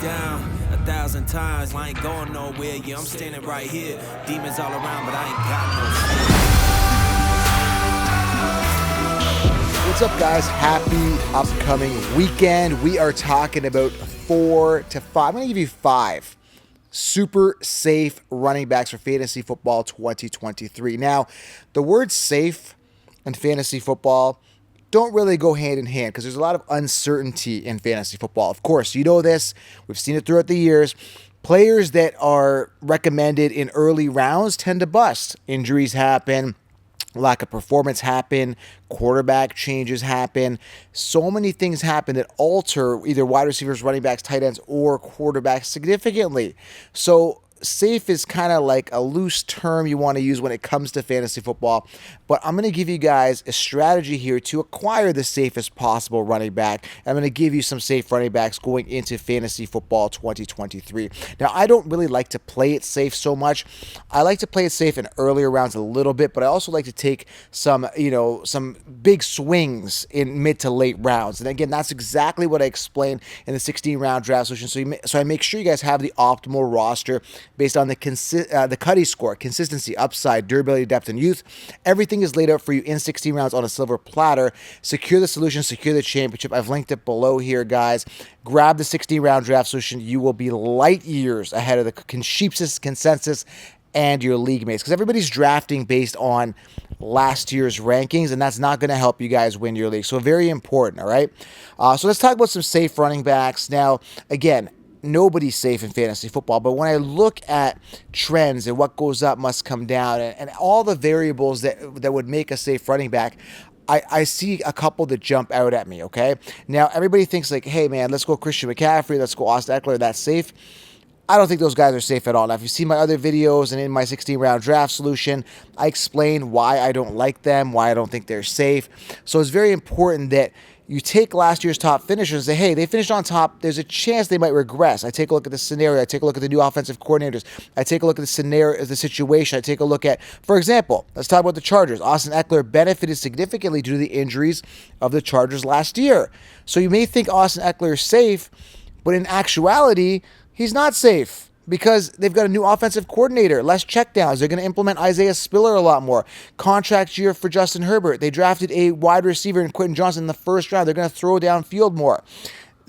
down 1,000 times. I ain't going nowhere. Yeah, I'm standing right here. Demons all around, but I ain't got no fear. What's up, guys? Happy upcoming weekend. We are talking about 4 to 5. I'm going to give you 5 super safe running backs for fantasy football 2023. Now, the word safe and fantasy football don't really go hand in hand because there's a lot of uncertainty in fantasy football. Of course, you know this. We've seen it throughout the years. Players that are recommended in early rounds tend to bust. Injuries happen. Lack of performance happen, quarterback changes happen. So many things happen that alter either wide receivers, running backs, tight ends, or quarterbacks significantly. So safe is kind of like a loose term you want to use when it comes to fantasy football, but I'm going to give you guys a strategy here to acquire the safest possible running back. I'm going to give you some safe running backs going into fantasy football 2023. Now, I don't really like to play it safe so much. I like to play it safe in earlier rounds a little bit, but I also like to take some big swings in mid to late rounds. And again, that's exactly what I explained in the 16-round draft solution. So I make sure you guys have the optimal roster based on the Cuddy score, consistency, upside, durability, depth, and youth. Everything is laid out for you in 16 rounds on a silver platter. Secure the solution, secure the championship. I've linked it below here, guys. Grab the 16-round draft solution. You will be light years ahead of the consensus and your league mates, because everybody's drafting based on last year's rankings, and that's not going to help you guys win your league. So very important, all right? So let's talk about some safe running backs. Now, again, nobody's safe in fantasy football, but when I look at trends and what goes up must come down and all the variables that would make a safe running back, I see a couple that jump out at me, okay? Now, everybody thinks like, hey, man, let's go Christian McCaffrey, let's go Austin Eckler, that's safe. I don't think those guys are safe at all. Now, if you see my other videos and in my 16-round draft solution, I explain why I don't like them, why I don't think they're safe. So it's very important that you take last year's top finishers and say, hey, they finished on top. There's a chance they might regress. I take a look at the scenario. I take a look at the new offensive coordinators. I take a look at the scenario, the situation. I take a look at, for example, let's talk about the Chargers. Austin Eckler benefited significantly due to the injuries of the Chargers last year. So you may think Austin Eckler is safe, but in actuality, he's not safe because they've got a new offensive coordinator, less checkdowns. They're going to implement Isaiah Spiller a lot more. Contract year for Justin Herbert. They drafted a wide receiver in Quentin Johnson in the first round. They're going to throw downfield more.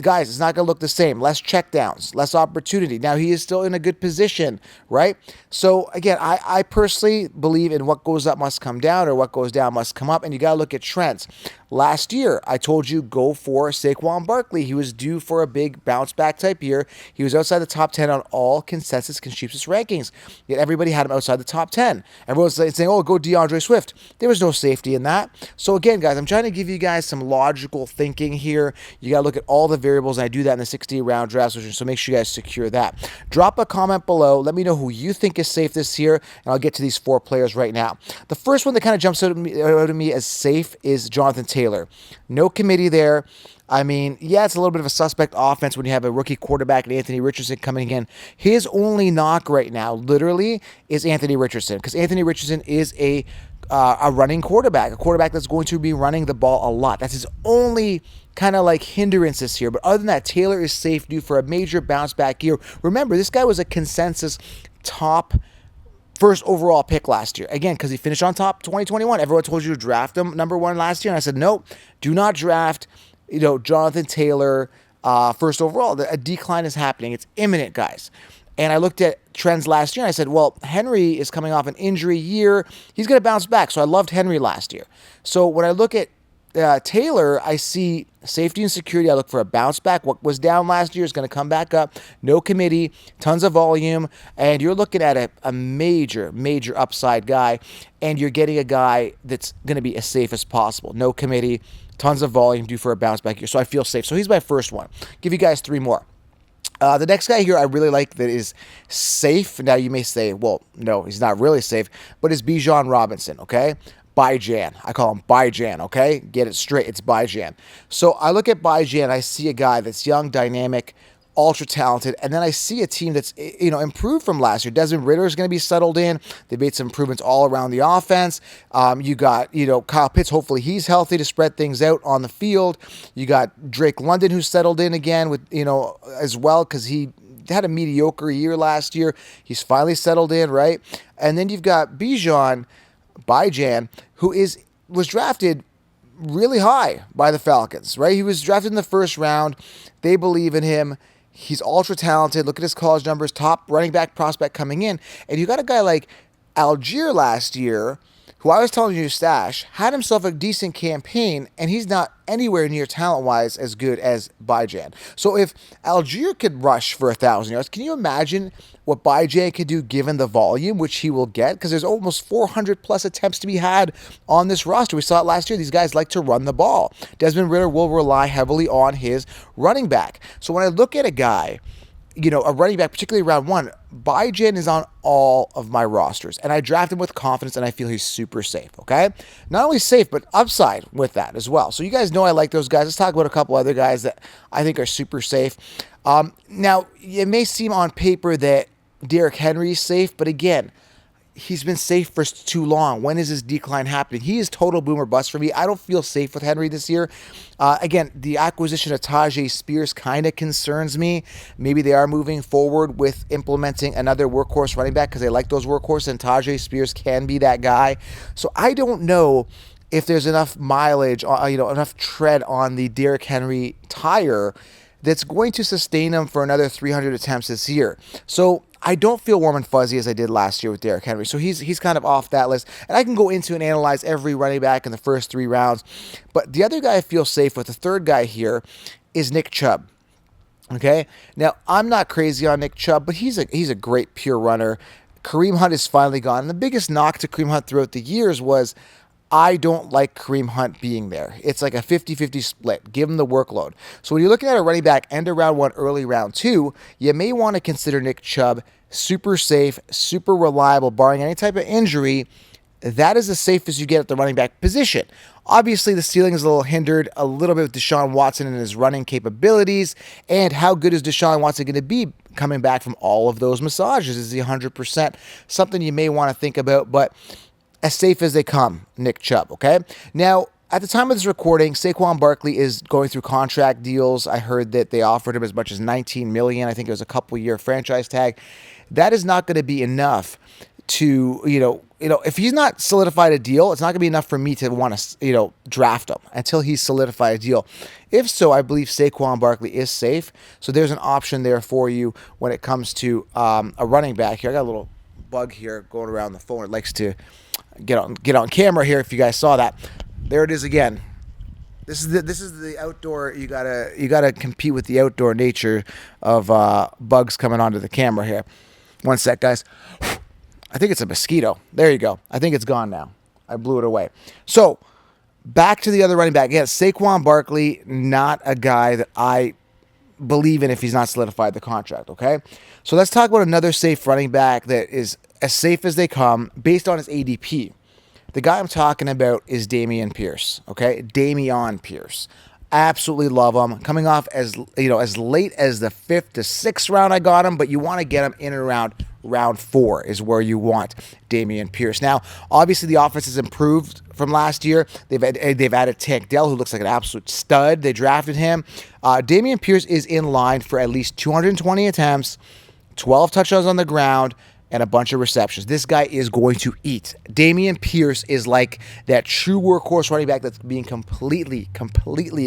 Guys, it's not going to look the same. Less checkdowns, less opportunity. Now, he is still in a good position, right? So, again, I personally believe in what goes up must come down or what goes down must come up, and you got to look at trends. Last year, I told you go for Saquon Barkley. He was due for a big bounce-back type year. He was outside the top 10 on all consensus rankings, yet everybody had him outside the top 10. Everyone's saying, oh, go DeAndre Swift. There was no safety in that. So, again, guys, I'm trying to give you guys some logical thinking here. You got to look at all the variables, and I do that in the 16-round draft solution, so make sure you guys secure that. Drop a comment below. Let me know who you think is safe this year, and I'll get to these 4 players right now. The first one that kind of jumps out at me as safe is Jonathan Taylor. No committee there. I mean, yeah, it's a little bit of a suspect offense when you have a rookie quarterback and Anthony Richardson coming in. His only knock right now, literally, is Anthony Richardson, because Anthony Richardson is a running quarterback, a quarterback that's going to be running the ball a lot. That's his only kind of like hindrances here. But other than that, Taylor is safe, due for a major bounce back year. Remember, this guy was a consensus top first overall pick last year. Again, because he finished on top 2021. Everyone told you to draft him number 1 last year. And I said, nope, do not draft, Jonathan Taylor first overall. A decline is happening. It's imminent, guys. And I looked at trends last year and I said, well, Henry is coming off an injury year. He's going to bounce back. So I loved Henry last year. So when I look at Taylor, I see safety and security. I look for a bounce back. What was down last year is going to come back up. No committee, tons of volume, and you're looking at a major, major upside guy, and you're getting a guy that's going to be as safe as possible. No committee, tons of volume, due for a bounce back year. So I feel safe. So he's my first one. Give you guys 3 more. The next guy here I really like that is safe. Now you may say, well, no, he's not really safe, but it's Bijan Robinson, okay? Bijan. I call him Bijan, okay? Get it straight. It's Bijan. So I look at Bijan, I see a guy that's young, dynamic, ultra talented. And then I see a team that's, improved from last year. Desmond Ridder is going to be settled in. They made some improvements all around the offense. You got, Kyle Pitts. Hopefully he's healthy to spread things out on the field. You got Drake London, who's settled in again with, as well, because he had a mediocre year last year. He's finally settled in, right? And then you've got Bijan, who was drafted really high by the Falcons, right? He was drafted in the first round. They believe in him. He's ultra talented. Look at his college numbers, top running back prospect coming in. And you got a guy like Algier last year, who I was telling you, Stash, had himself a decent campaign, and he's not anywhere near talent-wise as good as Bijan. So if Algier could rush for 1,000 yards, can you imagine what Bijan could do given the volume, which he will get? Because there's almost 400-plus attempts to be had on this roster. We saw it last year. These guys like to run the ball. Desmond Ridder will rely heavily on his running back. So when I look at a guy, a running back, particularly round one, Bijan is on all of my rosters, and I draft him with confidence, and I feel he's super safe, okay? Not only safe, but upside with that as well. So you guys know I like those guys. Let's talk about a couple other guys that I think are super safe. Now, it may seem on paper that Derrick Henry is safe, but again, he's been safe for too long. When is his decline happening? He is total boomer bust for me. I don't feel safe with Henry this year. Again, the acquisition of Tajay Spears kind of concerns me. Maybe they are moving forward with implementing another workhorse running back because they like those workhorses, and Tajay Spears can be that guy. So I don't know if there's enough mileage, enough tread on the Derrick Henry tire that's going to sustain him for another 300 attempts this year. So I don't feel warm and fuzzy as I did last year with Derrick Henry. So he's kind of off that list. And I can go into and analyze every running back in the first 3 rounds. But the other guy I feel safe with, the third guy here, is Nick Chubb. Okay? Now, I'm not crazy on Nick Chubb, but he's a great pure runner. Kareem Hunt is finally gone. And the biggest knock to Kareem Hunt throughout the years was, I don't like Kareem Hunt being there. It's like a 50-50 split. Give him the workload. So when you're looking at a running back end of round 1, early round 2, you may want to consider Nick Chubb. Super safe, super reliable, barring any type of injury. That is as safe as you get at the running back position. Obviously, the ceiling is a little hindered a little bit with Deshaun Watson and his running capabilities. And how good is Deshaun Watson going to be coming back from all of those massages? Is he 100%? Something you may want to think about, but as safe as they come, Nick Chubb, okay? Now, at the time of this recording, Saquon Barkley is going through contract deals. I heard that they offered him as much as $19 million. I think it was a couple-year franchise tag. That is not going to be enough to, if he's not solidified a deal, it's not going to be enough for me to want to, draft him until he's solidified a deal. If so, I believe Saquon Barkley is safe. So there's an option there for you when it comes to a running back here. I got a little bug here going around the phone. It likes to get on camera here. If you guys saw that, there it is again. This is the outdoor. You gotta compete with the outdoor nature of bugs coming onto the camera here. One sec, guys. I think it's a mosquito. There you go. I think it's gone now. I blew it away. So back to the other running back. Yes, Saquon Barkley, not a guy that I believe in if he's not solidified the contract. Okay, so let's talk about another safe running back that is as safe as they come based on his ADP. The guy I'm talking about is Dameon Pierce, okay? Dameon Pierce. Absolutely love him. Coming off as late as the 5th to 6th round I got him, but you want to get him in and around round 4 is where you want Dameon Pierce. Now, obviously the offense has improved from last year. They've added Tank Dell, who looks like an absolute stud. They drafted him. Dameon Pierce is in line for at least 220 attempts, 12 touchdowns on the ground, and a bunch of receptions. This guy is going to eat. Dameon Pierce is like that true workhorse running back that's being completely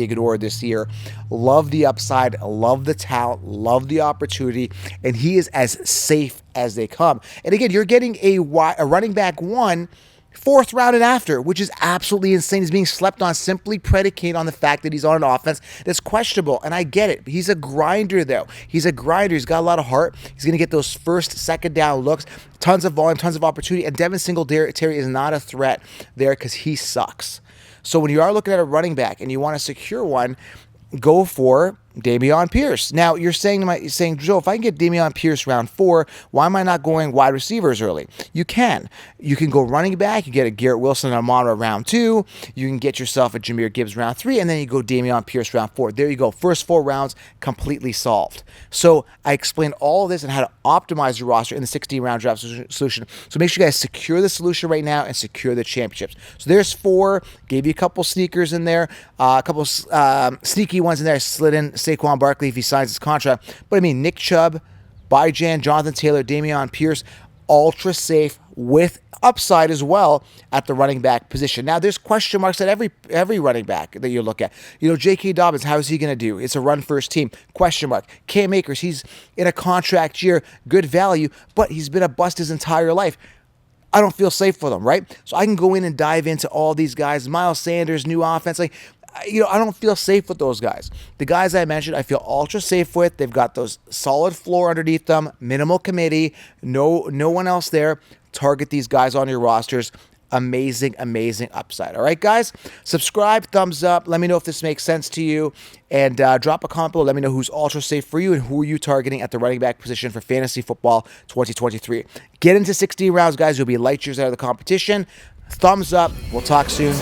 ignored this year. Love the upside, love the talent, love the opportunity, and he is as safe as they come. And again, you're getting a running back 1, 4th round and after, which is absolutely insane. He's being slept on simply predicated on the fact that he's on an offense that's questionable. And I get it. He's a grinder, though. He's a grinder. He's got a lot of heart. He's going to get those first, second down looks, tons of volume, tons of opportunity. And Devin Singletary is not a threat there because he sucks. So when you are looking at a running back and you want to secure one, go for Dameon Pierce. Now, you're saying, Joe, if I can get Dameon Pierce round 4, why am I not going wide receivers early? You can. You can go running back. You get a Garrett Wilson Amara round 2. You can get yourself a Jahmyr Gibbs round 3, and then you go Dameon Pierce round 4. There you go. First 4 rounds completely solved. So I explained all of this and how to optimize your roster in the 16-round draft solution. So make sure you guys secure the solution right now and secure the championships. So there's 4. Gave you a couple sneakers in there, a couple sneaky ones in there. I slid in Saquon Barkley if he signs his contract. But I mean, Nick Chubb, Bijan, Jonathan Taylor, Dameon Pierce, ultra safe with upside as well at the running back position. Now, there's question marks at every running back that you look at. J.K. Dobbins, how is he going to do? It's a run-first team. Question mark. Cam Akers, he's in a contract year, good value, but he's been a bust his entire life. I don't feel safe for them, right? So I can go in and dive into all these guys. Miles Sanders, new offense. I don't feel safe with those guys. The guys I mentioned, I feel ultra safe with. They've got those solid floor underneath them, minimal committee, no one else there. Target these guys on your rosters. Amazing, amazing upside. All right, guys? Subscribe, thumbs up. Let me know if this makes sense to you. And drop a comment below. Let me know who's ultra safe for you and who are you targeting at the running back position for Fantasy Football 2023. Get into 16 rounds, guys. You'll be light years out of the competition. Thumbs up. We'll talk soon.